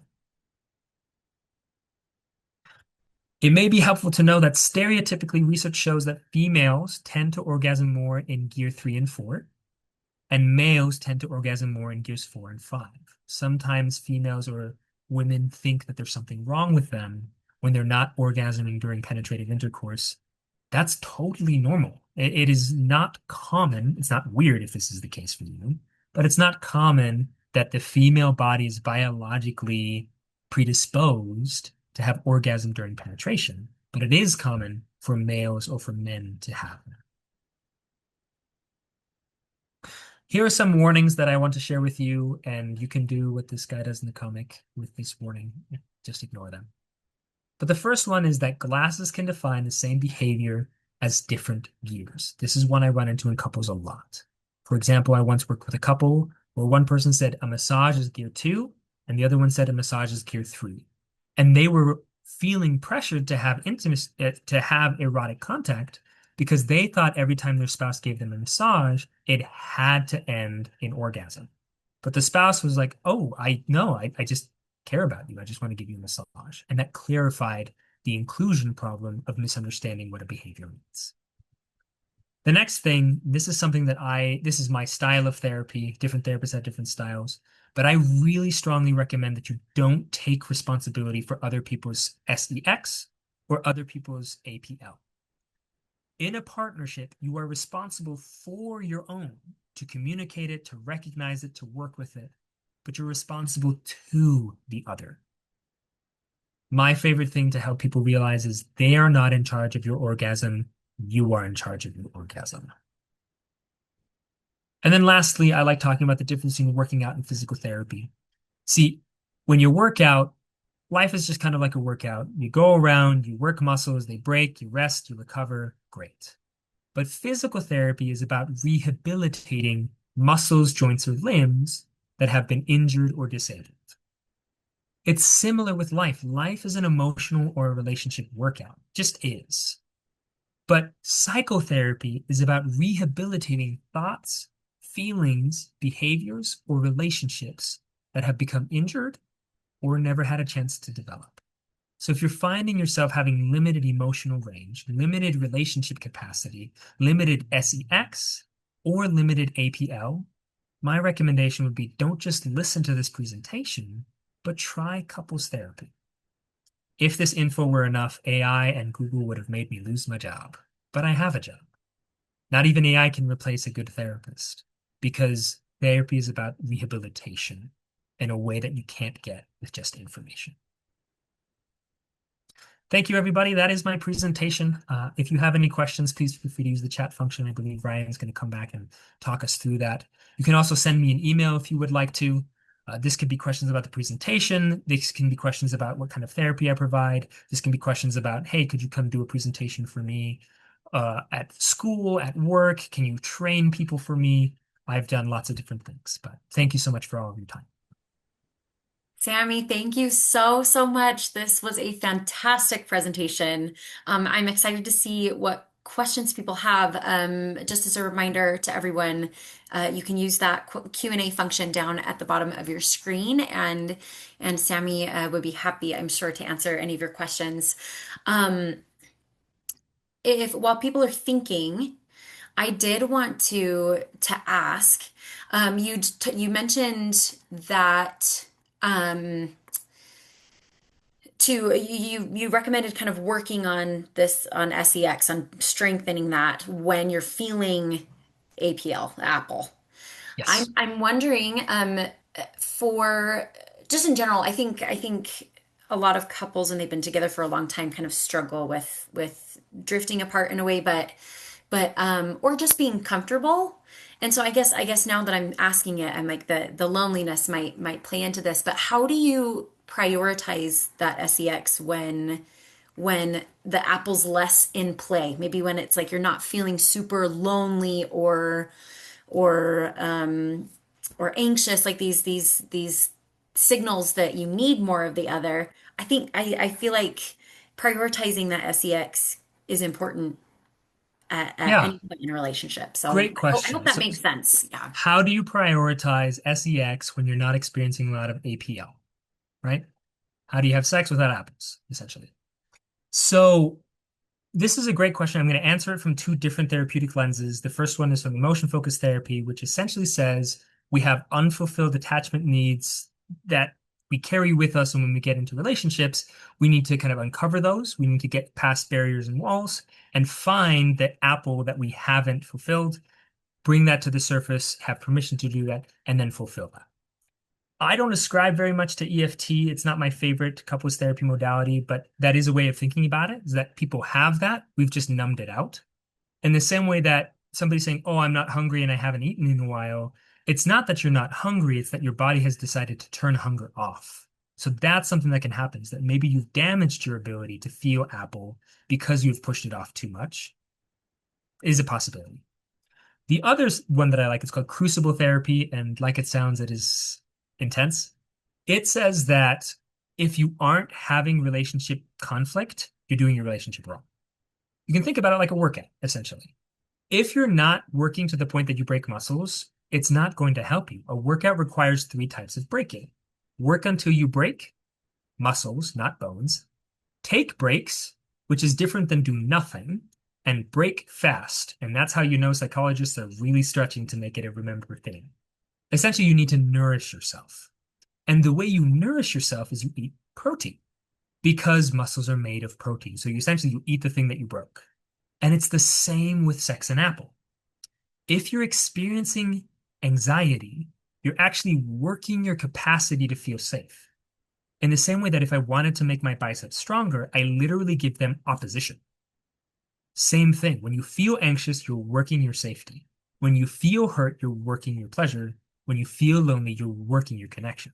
It may be helpful to know that stereotypically research shows that females tend to orgasm more in gear 3 and 4, and males tend to orgasm more in gears 4 and 5. Sometimes females or women think that there's something wrong with them when they're not orgasming during penetrative intercourse. That's totally normal. It is not common. It's not weird if this is the case for you, but it's not common that the female body is biologically predisposed to have orgasm during penetration, but it is common for males or for men to have them. Here are some warnings that I want to share with you, and you can do what this guy does in the comic with this warning. Just ignore them. But the first one is that glasses can define the same behavior as different gears. This is one I run into in couples a lot. For example, I once worked with a couple where one person said a massage is gear 2, and the other one said a massage is gear 3. And they were feeling pressured to have intimacy, to have erotic contact, because they thought every time their spouse gave them a massage, it had to end in orgasm. But the spouse was like, oh, I know, I just care about you. I just want to give you a massage. And that clarified the inclusion problem of misunderstanding what a behavior means. The next thing, this is something that this is my style of therapy. Different therapists have different styles, but I really strongly recommend that you don't take responsibility for other people's S.E.X. or other people's APL. In a partnership, you are responsible for your own, to communicate it, to recognize it, to work with it, but you're responsible to the other. My favorite thing to help people realize is they are not in charge of your orgasm. You are in charge of your orgasm. And then lastly, I like talking about the difference between working out and physical therapy. See, when you work out, life is just kind of like a workout. You go around, you work muscles, they break, you rest, you recover, great. But physical therapy is about rehabilitating muscles, joints, or limbs that have been injured or disabled. It's similar with life. Life is an emotional or a relationship workout, just is. But psychotherapy is about rehabilitating thoughts, feelings, behaviors, or relationships that have become injured or never had a chance to develop. So if you're finding yourself having limited emotional range, limited relationship capacity, limited S.E.X., or limited APL, my recommendation would be don't just listen to this presentation, but try couples therapy. If this info were enough, AI and Google would have made me lose my job. But I have a job. Not even AI can replace a good therapist, because therapy is about rehabilitation in a way that you can't get with just information. Thank you, everybody. That is my presentation. If you have any questions, please feel free to use the chat function. I believe Ryan's going to come back and talk us through that. You can also send me an email if you would like to. This could be questions about the presentation. This can be questions about what kind of therapy I provide. This can be questions about, hey, could you come do a presentation for me at school, at work? Can you train people for me? I've done lots of different things, but thank you so much for all of your time. Sammy, thank you so, so much. This was a fantastic presentation. I'm excited to see what questions people have. Just as a reminder to everyone, you can use that Q&A function down at the bottom of your screen, and Sammy would be happy, I'm sure, to answer any of your questions. Um, if while people are thinking, I did want to ask. You mentioned that. You recommended kind of working on this on S.E.X, on strengthening that when you're feeling APL, Apple. Yes. I'm wondering, for just in general, I think a lot of couples, and they've been together for a long time, kind of struggle with drifting apart in a way, but or just being comfortable. And so I guess now that I'm asking it, I'm like the loneliness might play into this, but how do you prioritize that S.E.X when the apple's less in play? Maybe when it's like you're not feeling super lonely or or anxious, like these signals that you need more of the other. I feel like prioritizing that S.E.X is important at Yeah, any point in a relationship. So great I hope question. that So, makes sense. Yeah. how do you prioritize SEX when you're not experiencing a lot of APL, right? How do you have sex without apples, essentially? So, this is a great question. I'm going to answer it from two different therapeutic lenses. The first one is from emotion focused therapy, which essentially says we have unfulfilled attachment needs that we carry with us. And when we get into relationships, we need to kind of uncover those. We need to get past barriers and walls and find the apple that we haven't fulfilled, bring that to the surface, have permission to do that, and then fulfill that. I don't ascribe very much to EFT. It's not my favorite couples therapy modality, but that is a way of thinking about it, is that people have that. We've just numbed it out. In the same way that somebody's saying, "Oh, I'm not hungry and I haven't eaten in a while." It's not that you're not hungry, it's that your body has decided to turn hunger off. So that's something that can happen, is that maybe you've damaged your ability to feel apple because you've pushed it off too much, is a possibility. The other one that I like is called crucible therapy, and like it sounds, it is intense. It says that if you aren't having relationship conflict, you're doing your relationship wrong. You can think about it like a workout, essentially. If you're not working to the point that you break muscles, it's not going to help you. A workout requires three types of breaking: work until you break muscles, not bones; take breaks, which is different than do nothing; and break fast. And that's how you know psychologists are really stretching to make it a remember thing. Essentially, you need to nourish yourself. And the way you nourish yourself is you eat protein, because muscles are made of protein. So you eat the thing that you broke. And it's the same with sex and apple. If you're experiencing anxiety, you're actually working your capacity to feel safe. In the same way that if I wanted to make my biceps stronger, I literally give them opposition. Same thing. When you feel anxious, you're working your safety. When you feel hurt, you're working your pleasure. When you feel lonely, you're working your connection.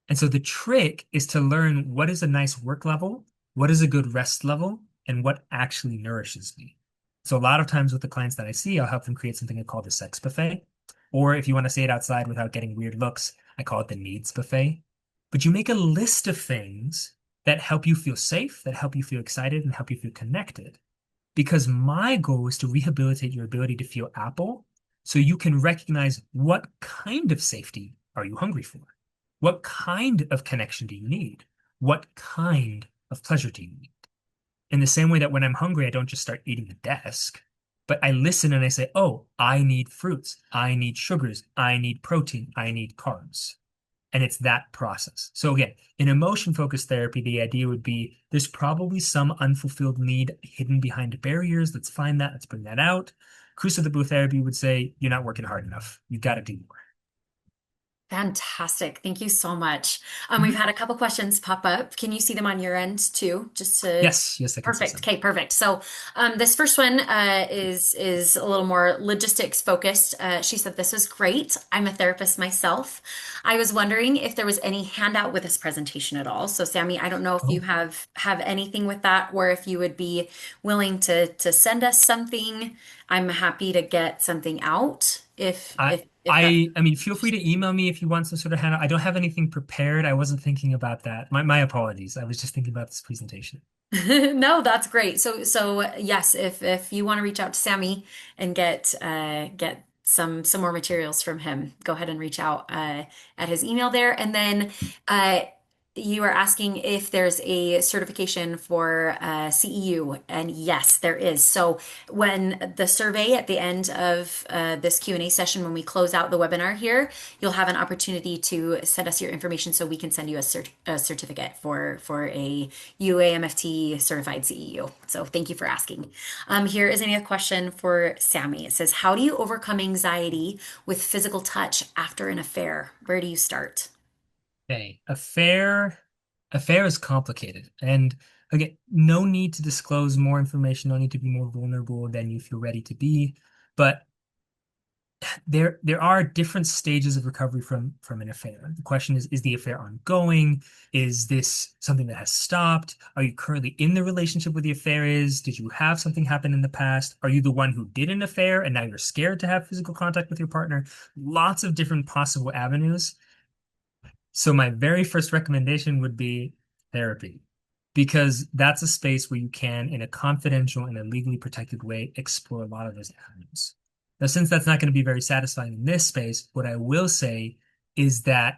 And so the trick is to learn what is a nice work level, what is a good rest level, and what actually nourishes me. So a lot of times with the clients that I see, I'll help them create something I call the sex buffet. Or if you want to say it outside without getting weird looks, I call it the needs buffet. But you make a list of things that help you feel safe, that help you feel excited, and help you feel connected. Because my goal is to rehabilitate your ability to feel apple so you can recognize what kind of safety are you hungry for? What kind of connection do you need? What kind of pleasure do you need? In the same way that when I'm hungry, I don't just start eating the desk, but I listen and I say, oh, I need fruits, I need sugars, I need protein, I need carbs. And it's that process. So again, in emotion focused therapy, the idea would be there's probably some unfulfilled need hidden behind barriers. Let's find that. Let's bring that out. Crucible therapy would say you're not working hard enough. You've got to do more. Fantastic. Thank you so much. We've Mhm. had a couple questions pop up. Can you see them on your end too? Just to Yes, yes, I can see Perfect. some. Okay, perfect. So this first one is a little more logistics focused. She said this was great. I'm a therapist myself. I was wondering if there was any handout with this presentation at all. So Sammy, I don't know if you Oh, have anything with that, or if you would be willing to send us something. I'm happy to get something out if I if. if that. I mean, feel free to email me if you want some sort of handout. I don't have anything prepared. I wasn't thinking about that. My apologies. I was just thinking about this presentation. No, that's great. So yes, if you want to reach out to Sammy and get some more materials from him, go ahead and reach out at his email there. And then uh, you are asking if there's a certification for CEU, and yes, there is. So when the survey at the end of this Q&A session, when we close out the webinar here, you'll have an opportunity to send us your information so we can send you a certificate for a UAMFT certified CEU. So thank you for asking. Here is another question for Sammy. It says, how do you overcome anxiety with physical touch after an affair? Where do you start? Okay, affair is complicated, and again, no need to disclose more information. No need to be more vulnerable than you feel ready to be. But there are different stages of recovery from an affair. The question is the affair ongoing? Is this something that has stopped? Are you currently in the relationship where the affair is? Did you have something happen in the past? Are you the one who did an affair and now you're scared to have physical contact with your partner? Lots of different possible avenues. So my very first recommendation would be therapy, because that's a space where you can, in a confidential and a legally protected way, explore a lot of those avenues. Now, since that's not going to be very satisfying in this space, what I will say is that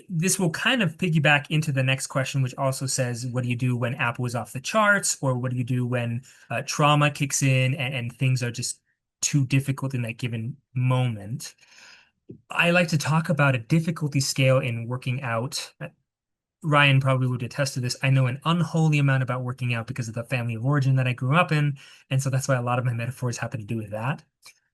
this will kind of piggyback into the next question, which also says, what do you do when Apple is off the charts, or what do you do when trauma kicks in and things are just too difficult in that given moment? I like to talk about a difficulty scale in working out. Ryan probably would attest to this. I know an unholy amount about working out because of the family of origin that I grew up in, and so that's why a lot of my metaphors happen to do with that.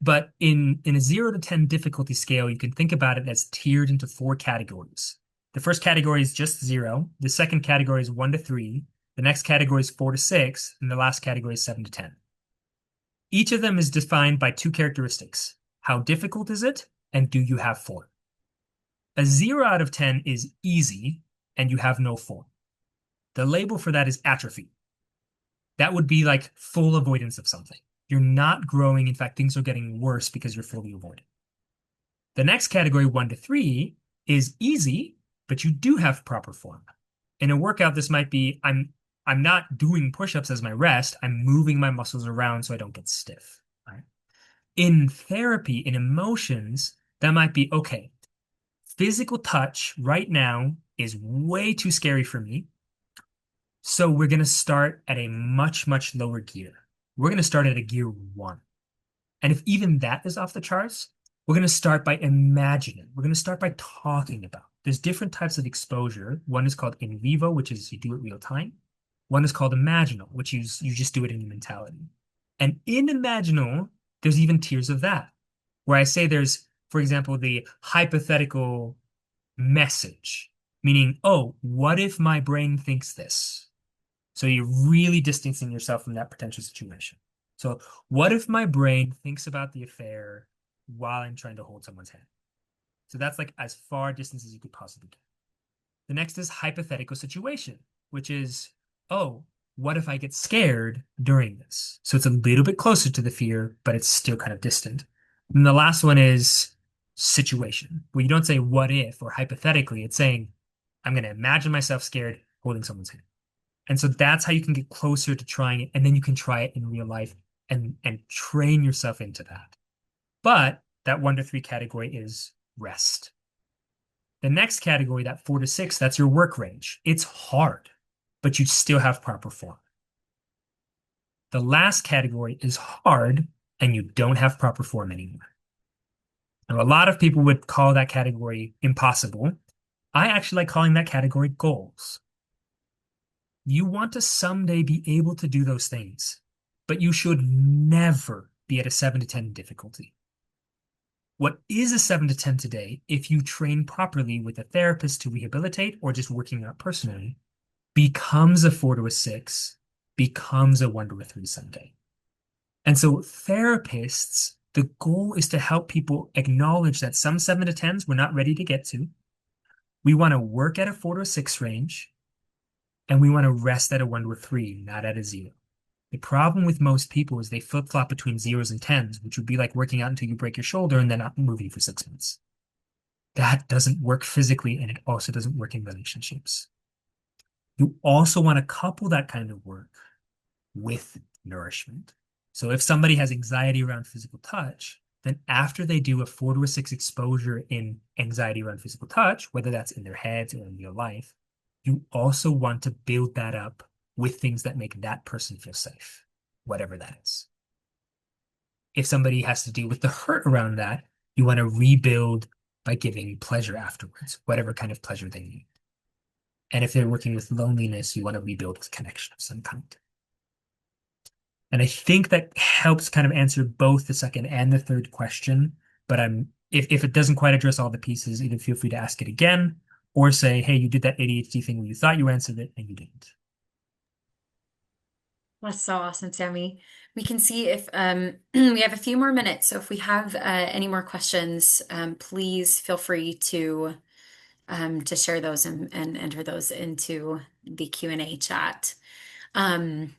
But in a 0 to 10 difficulty scale, you can think about it as tiered into four categories. The first category is just 0. The second category is 1 to 3. The next category is 4 to 6, and the last category is 7 to 10. Each of them is defined by two characteristics. How difficult is it, and do you have form? A 0 out of 10 is easy, and you have no form. The label for that is atrophy. That would be like full avoidance of something. You're not growing. In fact, things are getting worse because you're fully avoiding. The next category, 1 to 3, is easy, but you do have proper form. In a workout, this might be I'm not doing push-ups as my rest. I'm moving my muscles around so I don't get stiff. Right? In therapy, in emotions, that might be okay. Physical touch right now is way too scary for me. So we're going to start at a much, much lower gear. We're going to start at a gear 1. And if even that is off the charts, we're going to start by imagining. We're going to start by talking about. There's different types of exposure. One is called in vivo, which is you do it real time. One is called imaginal, which you just do it in your mentality. And in imaginal, there's even tiers of that, where I say there's, for example, the hypothetical message, meaning, oh, what if my brain thinks this? So you're really distancing yourself from that potential situation. So what if my brain thinks about the affair while I'm trying to hold someone's hand? So that's like as far distance as you could possibly get. The next is hypothetical situation, which is, oh, what if I get scared during this? So it's a little bit closer to the fear, but it's still kind of distant. And the last one is situation, where you don't say what if or hypothetically, it's saying, I'm going to imagine myself scared holding someone's hand. And so that's how you can get closer to trying it. And then you can try it in real life and train yourself into that. But that 1 to 3 category is rest. The next category, that 4 to 6, that's your work range. It's hard, but you still have proper form. The last category is hard and you don't have proper form anymore. Now, a lot of people would call that category impossible. I actually like calling that category goals. You want to someday be able to do those things, but you should never be at a 7 to 10 difficulty. What is a 7 to 10 today, if you train properly with a therapist to rehabilitate or just working out personally, becomes a 4 to 6, becomes a 1 to 3 someday. And so therapists, the goal is to help people acknowledge that some 7 to 10s we're not ready to get to. We want to work at a 4 to 6 range, and we want to rest at a 1 to 3, not at a 0. The problem with most people is they flip-flop between zeros and tens, which would be like working out until you break your shoulder and then not moving for 6 months. That doesn't work physically, and it also doesn't work in relationships. You also want to couple that kind of work with nourishment. So if somebody has anxiety around physical touch, then after they do a 4 to 6 exposure in anxiety around physical touch, whether that's in their heads or in real life, you also want to build that up with things that make that person feel safe, whatever that is. If somebody has to deal with the hurt around that, you want to rebuild by giving pleasure afterwards, whatever kind of pleasure they need. And if they're working with loneliness, you want to rebuild with connection of some kind. And I think that helps kind of answer both the second and the third question. But if it doesn't quite address all the pieces, either feel free to ask it again or say, hey, you did that ADHD thing where you thought you answered it and you didn't. That's so awesome, Sammy. We can see if we have a few more minutes. So if we have any more questions, please feel free to share those and enter those into the Q&A chat. Um,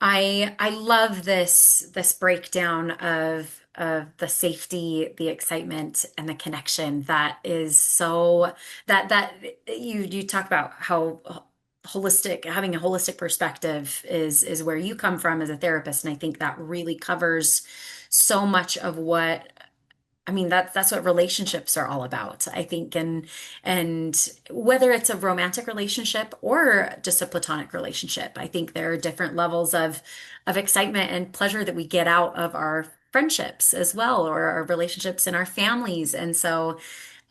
I love this breakdown of the safety, the excitement, and the connection that is so that you talk about how holistic, having a holistic perspective is where you come from as a therapist, and I think that really covers so much of what I mean, that's what relationships are all about, I think, and whether it's a romantic relationship or just a platonic relationship, I think there are different levels of excitement and pleasure that we get out of our friendships as well, or our relationships in our families. And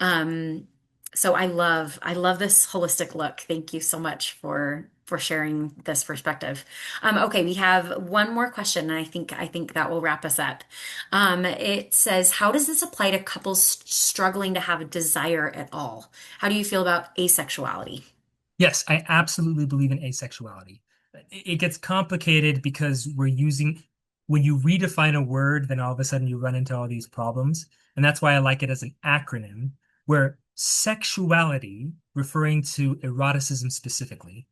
um, so I love this holistic look. Thank you so much for sharing this perspective. Okay, we have one more question, and I think that will wrap us up. It says, how does this apply to couples struggling to have a desire at all? How do you feel about asexuality? Yes, I absolutely believe in asexuality. It gets complicated because when you redefine a word, then all of a sudden you run into all these problems. And that's why I like it as an acronym, where sexuality, referring to eroticism specifically,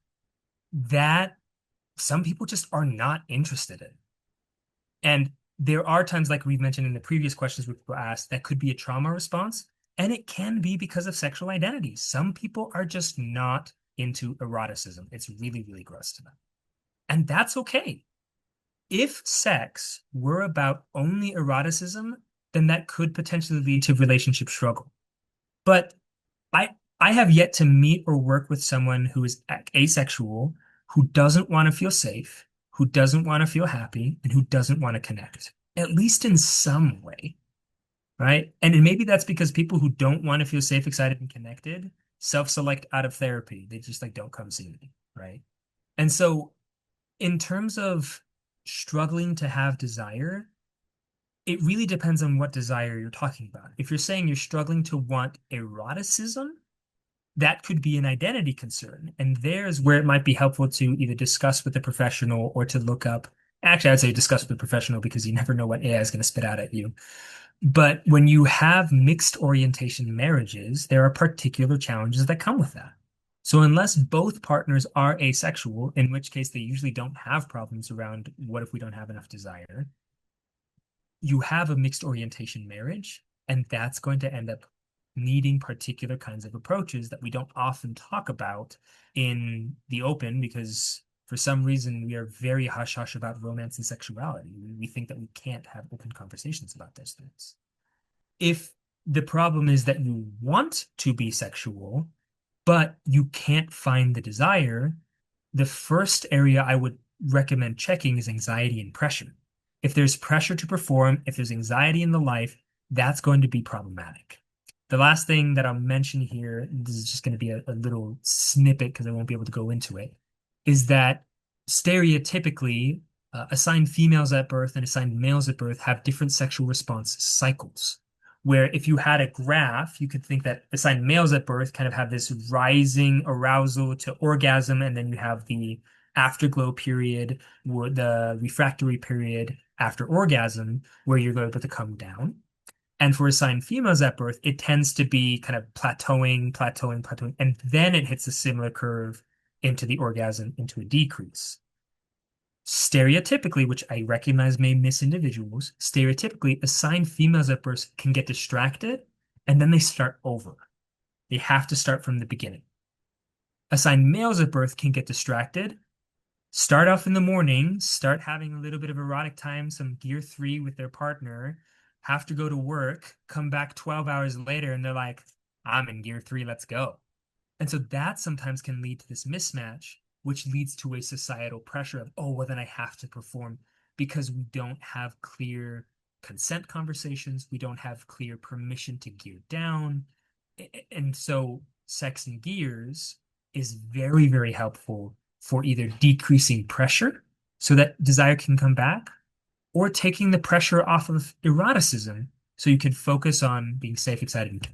that some people just are not interested in. And there are times, like we've mentioned in the previous questions where people asked, that could be a trauma response. And it can be because of sexual identity. Some people are just not into eroticism. It's really, really gross to them. And that's okay. If sex were about only eroticism, then that could potentially lead to relationship struggle. But I I have yet to meet or work with someone who is asexual, who doesn't want to feel safe, who doesn't want to feel happy, and who doesn't want to connect, at least in some way, right? And maybe that's because people who don't want to feel safe, excited, and connected self-select out of therapy. They just like don't come see me, right? And so in terms of struggling to have desire, it really depends on what desire you're talking about. If you're saying you're struggling to want eroticism, that could be an identity concern. And there's where it might be helpful to either discuss with a professional or to look up. Actually, I'd say discuss with a professional because you never know what AI is going to spit out at you. But when you have mixed orientation marriages, there are particular challenges that come with that. So unless both partners are asexual, in which case they usually don't have problems around what if we don't have enough desire, you have a mixed orientation marriage, and that's going to end up needing particular kinds of approaches that we don't often talk about in the open because for some reason we are very hush hush about romance and sexuality. We think that we can't have open conversations about those things. If the problem is that you want to be sexual, but you can't find the desire, the first area I would recommend checking is anxiety and pressure. If there's pressure to perform, if there's anxiety in the life, that's going to be problematic. The last thing that I'll mention here, this is just going to be a little snippet because I won't be able to go into it, is that stereotypically, assigned females at birth and assigned males at birth have different sexual response cycles. Where if you had a graph, you could think that assigned males at birth kind of have this rising arousal to orgasm, and then you have the afterglow period, or the refractory period after orgasm, where you're able to come down. And for assigned females at birth, it tends to be kind of plateauing, plateauing, plateauing, and then it hits a similar curve into the orgasm, into a decrease. Stereotypically, which I recognize may miss individuals, stereotypically, assigned females at birth can get distracted and then they start over. They have to start from the beginning. Assigned males at birth can get distracted, start off in the morning, start having a little bit of erotic time, some gear three with their partner, have to go to work, come back 12 hours later, and they're like, I'm in gear three, let's go. And so that sometimes can lead to this mismatch, which leads to a societal pressure of, oh, well, then I have to perform because we don't have clear consent conversations. We don't have clear permission to gear down. And so sex and gears is very, very helpful for either decreasing pressure so that desire can come back or taking the pressure off of eroticism so you can focus on being safe, excited, and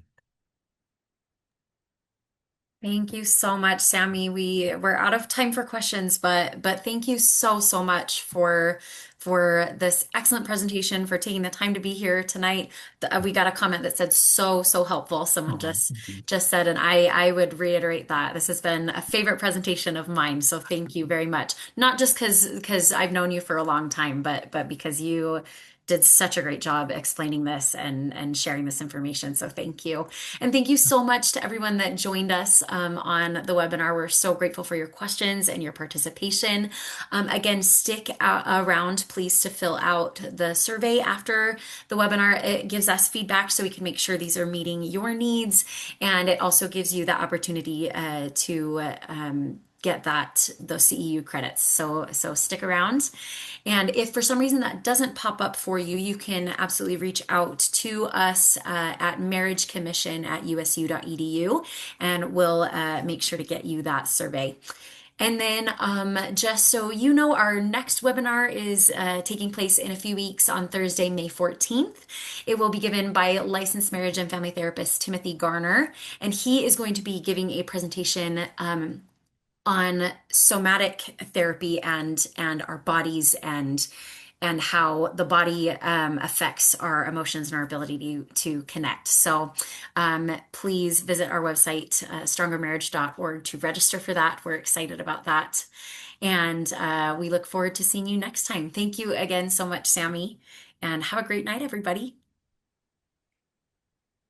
Thank you so much, Sammy. We're out of time for questions, but thank you so much for this excellent presentation, for taking the time to be here tonight. We got a comment that said so helpful. Someone oh, thank you. just said, and I would reiterate that this has been a favorite presentation of mine. So thank you very much. Not just because I've known you for a long time, but because you did such a great job explaining this and sharing this information. So thank you. And thank you so much to everyone that joined us on the webinar. We're so grateful for your questions and your participation. Again, stick around, please, to fill out the survey after the webinar. It gives us feedback so we can make sure these are meeting your needs. And it also gives you the opportunity to get those CEU credits. So stick around. And if for some reason that doesn't pop up for you, you can absolutely reach out to us at marriagecommission@usu.edu, and we'll make sure to get you that survey. And then, just so you know, our next webinar is taking place in a few weeks on Thursday, May 14th. It will be given by licensed marriage and family therapist Timothy Garner, and he is going to be giving a presentation on somatic therapy and our bodies and how the body affects our emotions and our ability to connect. So please visit our website, strongermarriage.org, to register for that. We're excited about that. And we look forward to seeing you next time. Thank you again so much, Sammy, and have a great night, everybody.